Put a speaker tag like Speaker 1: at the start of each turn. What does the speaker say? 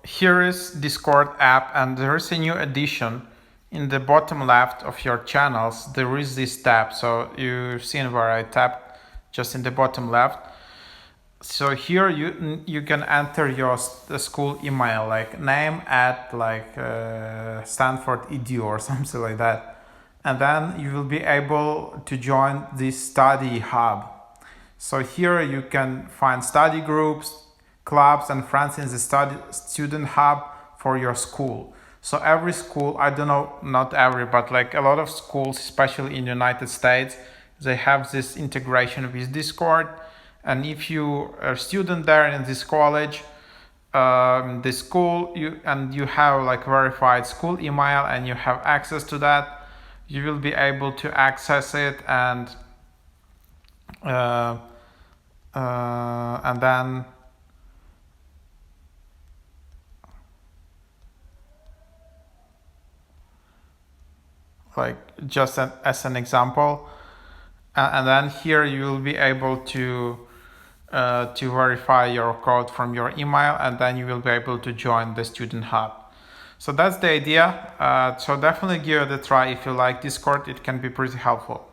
Speaker 1: here is Discord app, and there is a new addition. In the bottom left of your channels, there is this tab. So you've seen where I tapped just in the bottom left. So here you can enter your school email, like name at Stanford Edu or something like that, and then you will be able to join this study hub. So here you can find study groups, clubs, and friends in the student hub for your school. So every school, I don't know, not every, but like a lot of schools, especially in the United States, they have this integration with Discord. And if you are a student there in this college, the school, you have like verified school email and you have access to that, you will be able to access it and then like just as an example, and then here you will be able to verify your code from your email, and then you will be able to join the student hub. So that's the idea. So definitely give it a try if you like Discord. It can be pretty helpful.